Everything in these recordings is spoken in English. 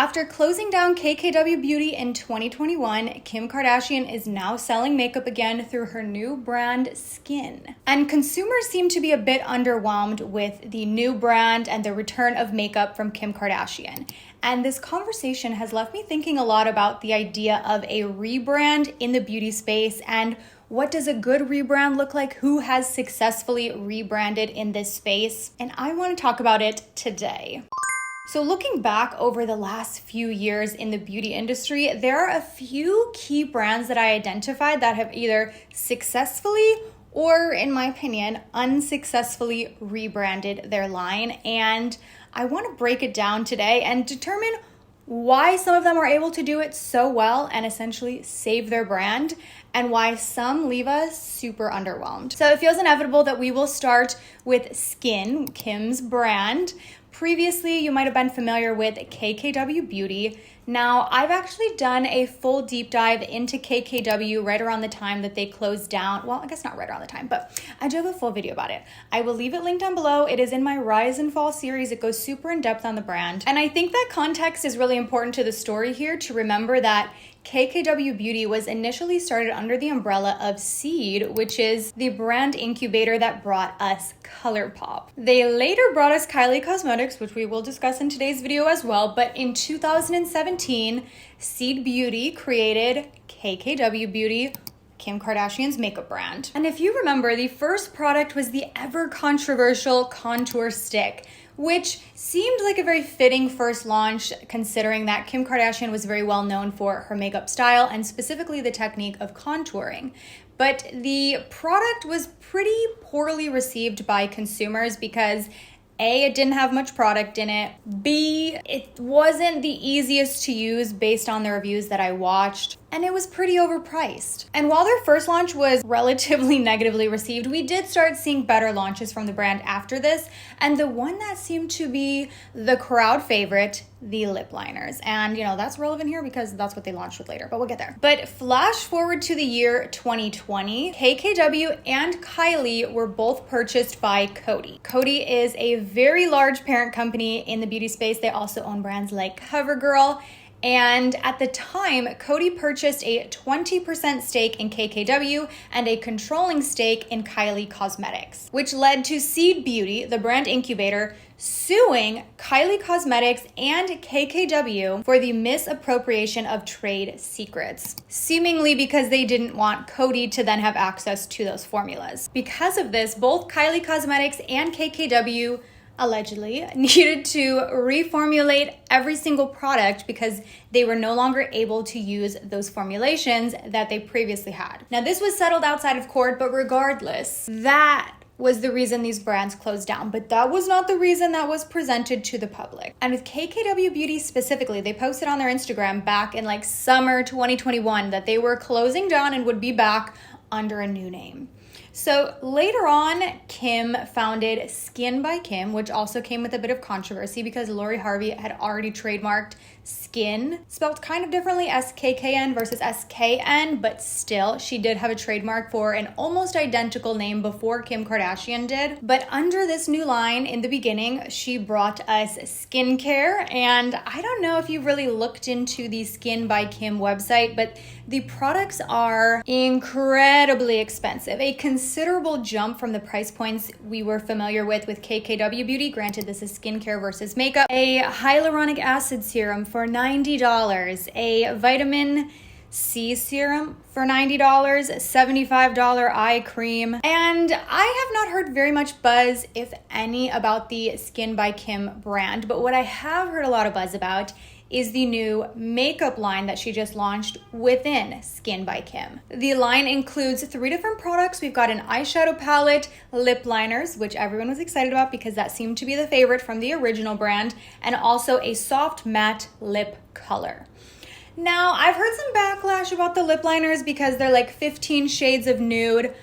After closing down KKW Beauty in 2021, Kim Kardashian is now selling makeup again through her new brand, Skin. And consumers seem to be a bit underwhelmed with the new brand and the return of makeup from Kim Kardashian. And this conversation has left me thinking a lot about the idea of a rebrand in the beauty space and what does a good rebrand look like? Who has successfully rebranded in this space? And I want to talk about it today. So looking back over the last few years in the beauty industry, there are a few key brands that I identified that have either successfully or, in my opinion, unsuccessfully rebranded their line. And I want to break it down today and determine why some of them are able to do it so well and essentially save their brand, and why some leave us super underwhelmed. So it feels inevitable that we will start with Skin, Kim's brand. Previously, you might have been familiar with KKW Beauty. Now, I've actually done a full deep dive into KKW right around the time that they closed down. Well, I guess not right around the time, but I do have a full video about it. I will leave it linked down below. It is in my Rise and Fall series. It goes super in depth on the brand. And I think that context is really important to the story here to remember that KKW Beauty was initially started under the umbrella of Seed, which is the brand incubator that brought us ColourPop. They later brought us KELLYG Cosmetics, which we will discuss in today's video as well, but in 2017, Seed Beauty created KKW Beauty, Kim Kardashian's makeup brand. And if you remember, the first product was the ever controversial contour stick, which seemed like a very fitting first launch considering that Kim Kardashian was very well known for her makeup style and specifically the technique of contouring. But the product was pretty poorly received by consumers because A, it didn't have much product in it. B, it wasn't the easiest to use based on the reviews that I watched. And it was pretty overpriced. And while their first launch was relatively negatively received, we did start seeing better launches from the brand after this. And the one that seemed to be the crowd favorite, the lip liners. And that's relevant here because that's what they launched with later, but we'll get there. But flash forward to the year 2020, KKW and KELLYG were both purchased by Coty. Coty is a very large parent company in the beauty space. They also own brands like CoverGirl. And at the time, Coty purchased a 20% stake in KKW and a controlling stake in KELLYG Cosmetics, which led to Seed Beauty, the brand incubator, suing KELLYG Cosmetics and KKW for the misappropriation of trade secrets, seemingly because they didn't want Coty to then have access to those formulas. Because of this, both KELLYG Cosmetics and KKW allegedly needed to reformulate every single product because they were no longer able to use those formulations that they previously had. Now, this was settled outside of court, but regardless, that was the reason these brands closed down, but that was not the reason that was presented to the public. And with KKW Beauty specifically, they posted on their Instagram back in summer 2021 that they were closing down and would be back under a new name. So later on, Kim founded Skin by Kim, which also came with a bit of controversy because Lori Harvey had already trademarked Skin, spelled kind of differently, SKKN versus SKN, but still, she did have a trademark for an almost identical name before Kim Kardashian did. But under this new line, in the beginning, she brought us skincare, and I don't know if you've really looked into the Skin by Kim website, but the products are incredibly expensive, a considerable jump from the price points we were familiar with KKW Beauty. Granted, this is skincare versus makeup. A hyaluronic acid serum for $90, a vitamin C serum for $90, $75 eye cream. And I have not heard very much buzz, if any, about the Skin by Kim brand, but what I have heard a lot of buzz about is the new makeup line that she just launched within Skin by Kim. The line includes 3 different products. We've got an eyeshadow palette, lip liners, which everyone was excited about because that seemed to be the favorite from the original brand, and also a soft matte lip color. Now, I've heard some backlash about the lip liners because they're 15 shades of nude.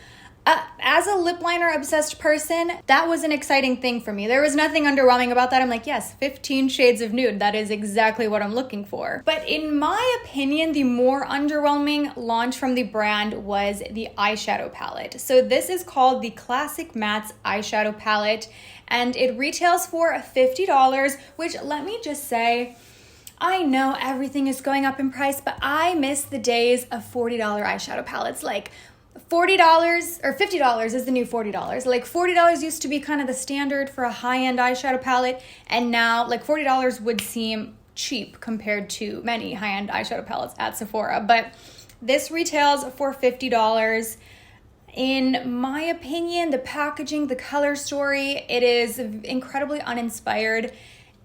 As a lip liner obsessed person, that was an exciting thing for me. There was nothing underwhelming about that. I'm yes, 15 shades of nude. That is exactly what I'm looking for. But in my opinion, the more underwhelming launch from the brand was the eyeshadow palette. So this is called the Classic Mattes eyeshadow palette, and it retails for $50, which, let me just say, I know everything is going up in price, but I miss the days of $40 eyeshadow palettes. Like $40 or $50 is the new $40. Like $40 used to be kind of the standard for a high-end eyeshadow palette, and now like $40 would seem cheap compared to many high-end eyeshadow palettes at Sephora. But this retails for $50. In my opinion, the packaging, the color story, it is incredibly uninspired.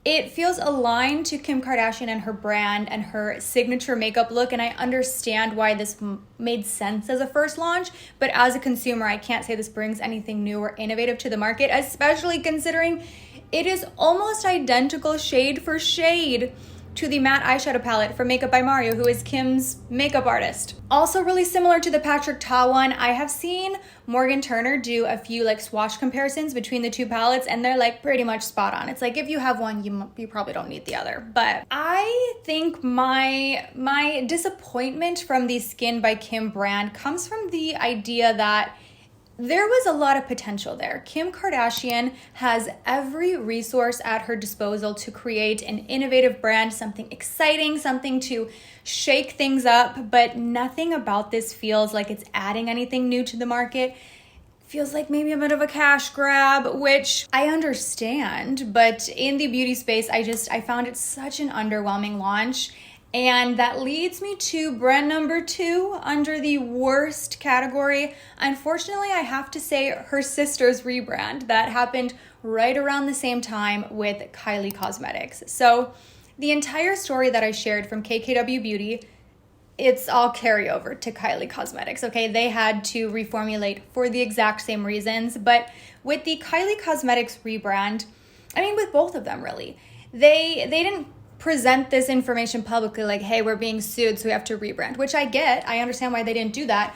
It feels aligned to Kim Kardashian and her brand and her signature makeup look, and I understand why this made sense as a first launch, but as a consumer, I can't say this brings anything new or innovative to the market, especially considering it is almost identical shade for shade to the matte eyeshadow palette from Makeup by Mario, who is Kim's makeup artist. Also really similar to the Patrick Ta one, I have seen Morgan Turner do a few like swatch comparisons between the two palettes, and they're like pretty much spot on. It's like if you have one, you probably don't need the other. But I think my disappointment from the Skin by Kim brand comes from the idea that there was a lot of potential there. Kim Kardashian has every resource at her disposal to create an innovative brand, something exciting, something to shake things up, but nothing about this feels like it's adding anything new to the market. Feels like maybe a bit of a cash grab, which I understand, but in the beauty space, I found it such an underwhelming launch. And that leads me to brand number 2 under the worst category. Unfortunately, I have to say her sister's rebrand that happened right around the same time with KELLYG Cosmetics. So the entire story that I shared from KKW Beauty, it's all carryover to KELLYG Cosmetics, okay? They had to reformulate for the exact same reasons, but with the KELLYG Cosmetics rebrand, I mean with both of them really, they didn't present this information publicly like, hey, we're being sued, so we have to rebrand, which I get. I understand why they didn't do that.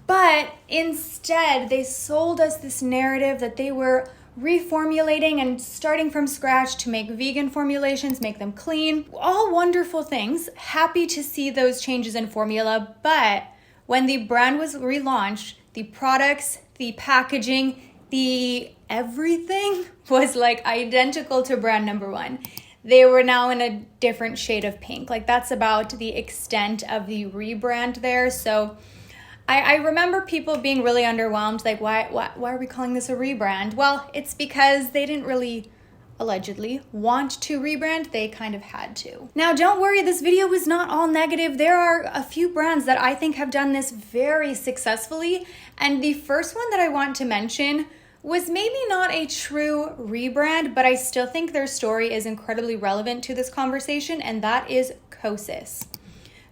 But instead, they sold us this narrative that they were reformulating and starting from scratch to make vegan formulations, make them clean. All wonderful things. Happy to see those changes in formula. But when the brand was relaunched, the products, the packaging, the everything was like identical to brand number 1. They were now in a different shade of pink. Like that's about the extent of the rebrand there. So I remember people being really underwhelmed. Like why are we calling this a rebrand? Well, it's because they didn't really allegedly want to rebrand. They kind of had to. Now don't worry, this video was not all negative. There are a few brands that I think have done this very successfully. And the first one that I want to mention was maybe not a true rebrand, but I still think their story is incredibly relevant to this conversation, and that is Kosas.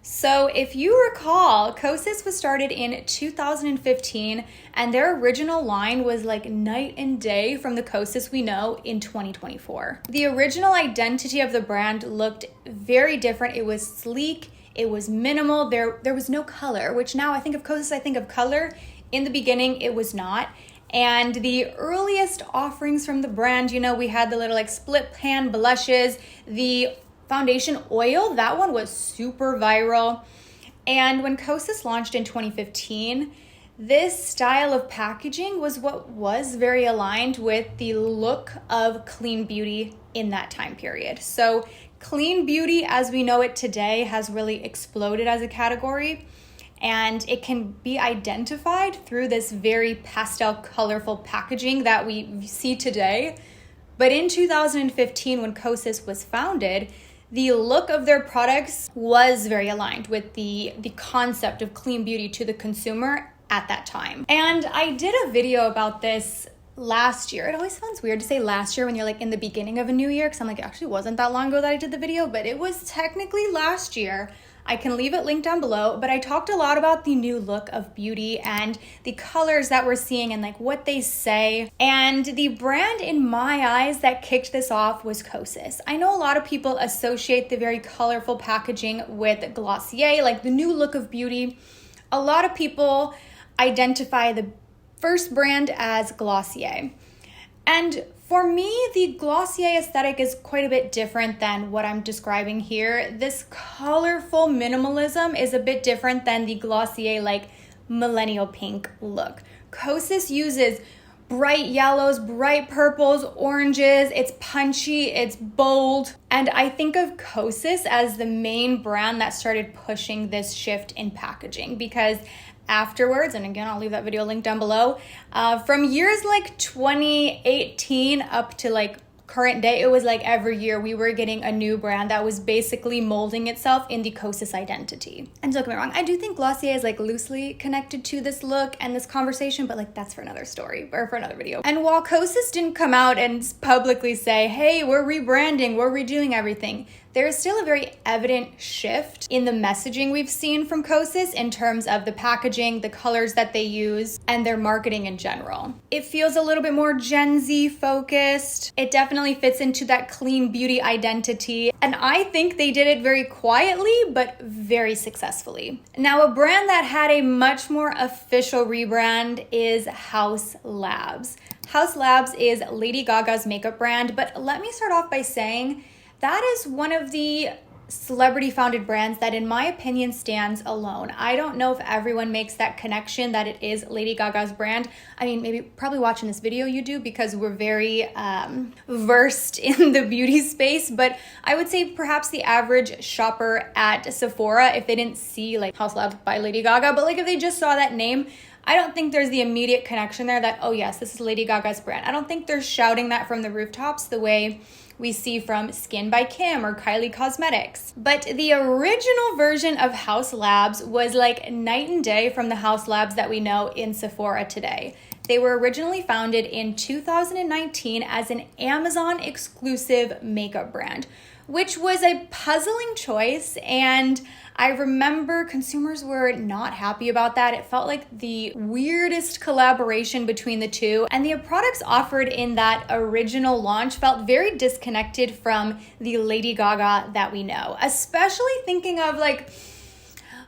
So if you recall, Kosas was started in 2015, and their original line was like night and day from the Kosas we know in 2024. The original identity of the brand looked very different. It was sleek, it was minimal, there was no color, which now I think of Kosas, I think of color. In the beginning, it was not. And the earliest offerings from the brand, you know, we had the little like split pan blushes, the foundation oil, that one was super viral. And when Kosas launched in 2015, this style of packaging was what was very aligned with the look of clean beauty in that time period. So clean beauty as we know it today has really exploded as a category. And it can be identified through this very pastel, colorful packaging that we see today. But in 2015, when Kosas was founded, the look of their products was very aligned with the concept of clean beauty to the consumer at that time. And I did a video about this last year. It always sounds weird to say last year when you're like in the beginning of a new year, because I'm like, it actually wasn't that long ago that I did the video, but it was technically last year. I can leave it linked down below, but I talked a lot about the new look of beauty and the colors that we're seeing and like what they say. And the brand in my eyes that kicked this off was Kosas. I know a lot of people associate the very colorful packaging with Glossier, like the new look of beauty. A lot of people identify the first brand as Glossier. And for me, the Glossier aesthetic is quite a bit different than what I'm describing here. This colorful minimalism is a bit different than the Glossier like millennial pink look. Kosas uses bright yellows, bright purples, oranges. It's punchy, it's bold. And I think of Kosas as the main brand that started pushing this shift in packaging, because afterwards, and again, I'll leave that video link down below, from years like 2018 up to like current day, it was like every year we were getting a new brand that was basically molding itself in the Kosas identity. And don't get me wrong, I do think Glossier is like loosely connected to this look and this conversation, but like that's for another story or for another video. And while Kosas didn't come out and publicly say, hey, we're rebranding, we're redoing everything, there is still a very evident shift in the messaging we've seen from Kosas in terms of the packaging, the colors that they use, and their marketing in general. It feels a little bit more Gen Z focused. It definitely fits into that clean beauty identity. And I think they did it very quietly, but very successfully. Now, a brand that had a much more official rebrand is Haus Labs. Haus Labs is Lady Gaga's makeup brand, but let me start off by saying that is one of the celebrity-founded brands that, in my opinion, stands alone. I don't know if everyone makes that connection that it is Lady Gaga's brand. I mean, maybe probably watching this video you do because we're very versed in the beauty space, but I would say perhaps the average shopper at Sephora, if they didn't see like Haus Labs by Lady Gaga, but like if they just saw that name, I don't think there's the immediate connection there that, oh yes, this is Lady Gaga's brand. I don't think they're shouting that from the rooftops the way we see from Skin by Kim or KELLYG Cosmetics. But the original version of Haus Labs was like night and day from the Haus Labs that we know in Sephora today. They were originally founded in 2019 as an Amazon exclusive makeup brand, which was a puzzling choice, and I remember consumers were not happy about that. It felt like the weirdest collaboration between the two, and the products offered in that original launch felt very disconnected from the Lady Gaga that we know, especially thinking of like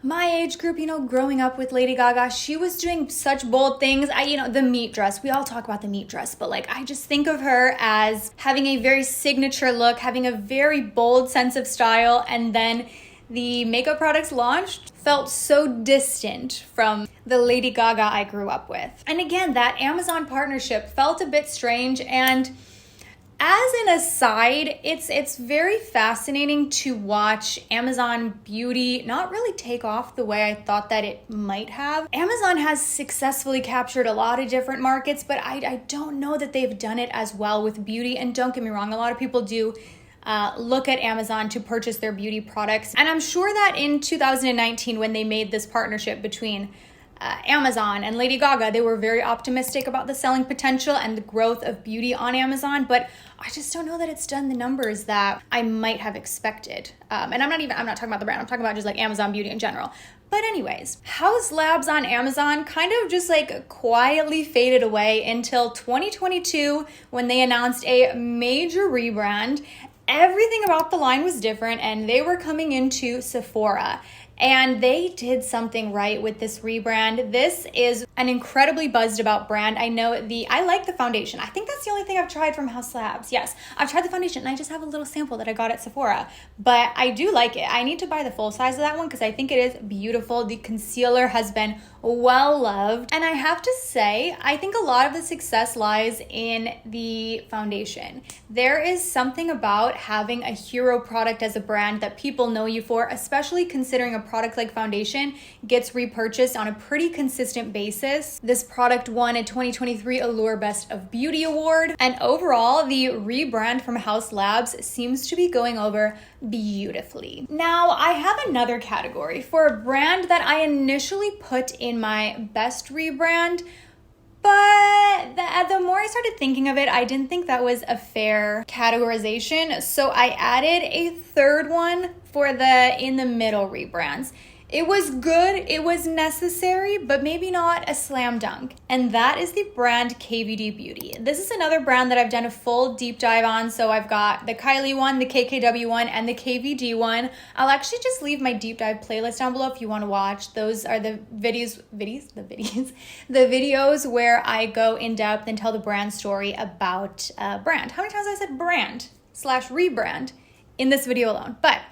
my age group, you know, growing up with Lady Gaga. She was doing such bold things. The meat dress, we all talk about the meat dress, but like I just think of her as having a very signature look, having a very bold sense of style, and then the makeup products launched felt so distant from the Lady Gaga I grew up with. And again, that Amazon partnership felt a bit strange, and as an aside, it's very fascinating to watch Amazon beauty not really take off the way I thought that it might have. Amazon has successfully captured a lot of different markets, but I don't know that they've done it as well with beauty. And don't get me wrong, a lot of people do look at Amazon to purchase their beauty products. And I'm sure that in 2019, when they made this partnership between Amazon and Lady Gaga, they were very optimistic about the selling potential and the growth of beauty on Amazon, but I just don't know that it's done the numbers that I might have expected. And I'm not talking about the brand, I'm talking about just like Amazon beauty in general. But anyways, Haus Labs on Amazon kind of just like quietly faded away until 2022 when they announced a major rebrand. Everything about the line was different, and they were coming into Sephora. And they did something right with this rebrand. This is an incredibly buzzed about brand. I like the foundation. I think that's the only thing I've tried from Haus Labs. Yes, I've tried the foundation, and I just have a little sample that I got at Sephora. But I do like it. I need to buy the full size of that one because I think it is beautiful. The concealer has been well loved. And I have to say, I think a lot of the success lies in the foundation. There is something about having a hero product as a brand that people know you for, especially considering a product like foundation gets repurchased on a pretty consistent basis. This product won a 2023 Allure Best of Beauty Award, and overall, the rebrand from Haus Labs seems to be going over beautifully. Now, I have another category for a brand that I initially put in my best rebrand, but the more I started thinking of it, I didn't think that was a fair categorization. So I added a third one for the in the middle rebrands. It was good, it was necessary, but maybe not a slam dunk. And that is the brand KVD Beauty. This is another brand that I've done a full deep dive on. So I've got the KELLYG one, the KKW one, and the KVD one. I'll actually just leave my deep dive playlist down below if you want to watch. Those are the videos where I go in depth and tell the brand story about brand. How many times have I said brand / rebrand in this video alone? But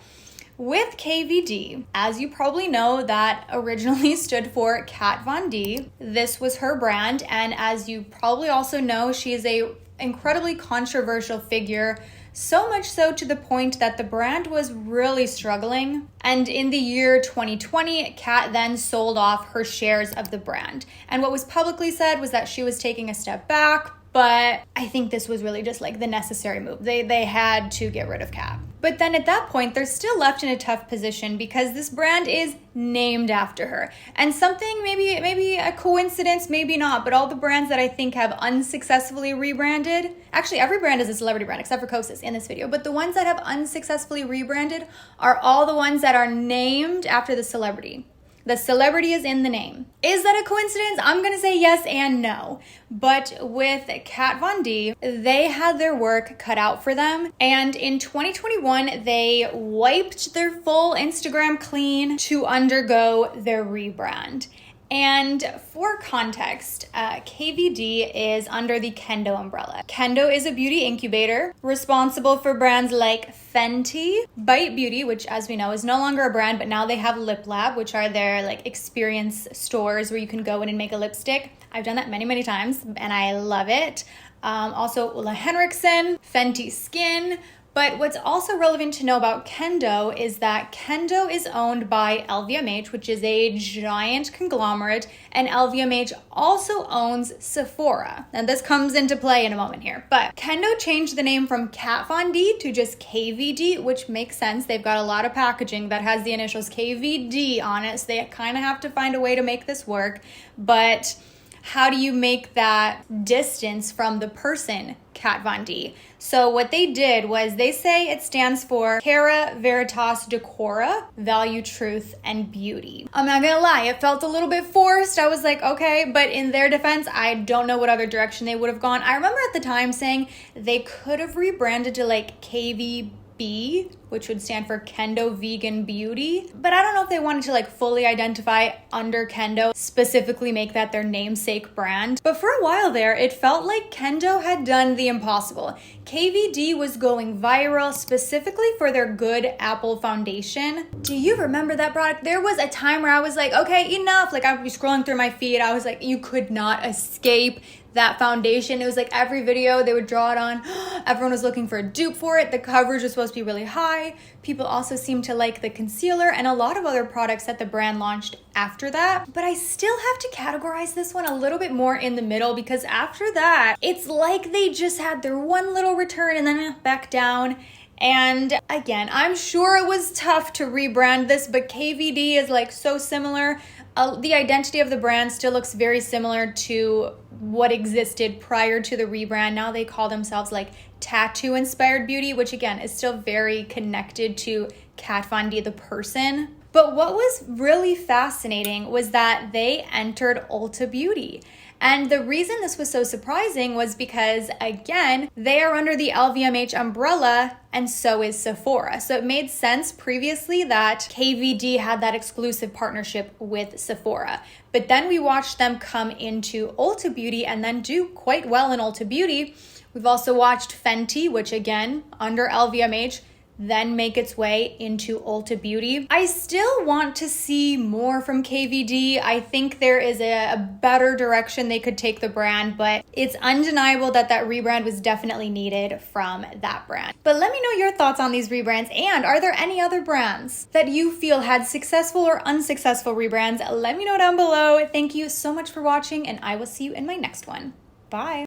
with KVD, as you probably know, that originally stood for Kat Von D. This was her brand, and as you probably also know, she is a incredibly controversial figure, so much so to the point that the brand was really struggling. And in the year 2020, Kat then sold off her shares of the brand. And what was publicly said was that she was taking a step back, but I think this was really just like the necessary move. They had to get rid of Kat. But then at that point, they're still left in a tough position because this brand is named after her. And something, maybe a coincidence, maybe not, but all the brands that I think have unsuccessfully rebranded, actually every brand is a celebrity brand except for Kosas in this video, but the ones that have unsuccessfully rebranded are all the ones that are named after the celebrity. The celebrity is in the name. Is that a coincidence? I'm gonna say yes and no. But with Kat Von D, they had their work cut out for them. And in 2021, they wiped their full Instagram clean to undergo their rebrand. And for context, KVD is under the Kendo umbrella. Kendo is a beauty incubator responsible for brands like Fenty, Bite Beauty, which as we know is no longer a brand, but now they have Lip Lab, which are their like experience stores where you can go in and make a lipstick. I've done that many times and I love it. Also Ulla Henriksen, Fenty Skin. But what's also relevant to know about Kendo is that Kendo is owned by LVMH, which is a giant conglomerate, and LVMH also owns Sephora. And this comes into play in a moment here. But Kendo changed the name from Kat Von D to just KVD, which makes sense. They've got a lot of packaging that has the initials KVD on it, so they kind of have to find a way to make this work. But how do you make that distance from the person, Kat Von D? So what they did was they say it stands for Cara Veritas Decora, Value, Truth, and Beauty. I'm not gonna lie, it felt a little bit forced. I was like, okay, but in their defense, I don't know what other direction they would have gone. I remember at the time saying they could have rebranded to like KVB, which would stand for Kendo Vegan Beauty. But I don't know if they wanted to like fully identify under Kendo, specifically make that their namesake brand. But for a while there, it felt like Kendo had done the impossible. KVD was going viral specifically for their Good Apple Foundation. Do you remember that product? There was a time where I was like, okay, enough. Like I would be scrolling through my feed. I was like, you could not escape that foundation. It was like every video they would draw it on. Everyone was looking for a dupe for it. The coverage was supposed to be really high. People also seemed to like the concealer and a lot of other products that the brand launched after that. But I still have to categorize this one a little bit more in the middle because after that, it's like they just had their one little return and then back down. And again, I'm sure it was tough to rebrand this, but KVD is like so similar. The identity of the brand still looks very similar to what existed prior to the rebrand. Now they call themselves like Tattoo Inspired Beauty, which again is still very connected to Kat Von D, the person. But what was really fascinating was that they entered Ulta Beauty. And the reason this was so surprising was because, again, they are under the LVMH umbrella and so is Sephora. So it made sense previously that KVD had that exclusive partnership with Sephora. But then we watched them come into Ulta Beauty and then do quite well in Ulta Beauty. We've also watched Fenty, which again, under LVMH, then make its way into Ulta Beauty. I still want to see more from KVD. I think there is a better direction they could take the brand, but it's undeniable that that rebrand was definitely needed from that brand. But let me know your thoughts on these rebrands, and are there any other brands that you feel had successful or unsuccessful rebrands? Let me know down below. Thank you so much for watching, and I will see you in my next one. Bye.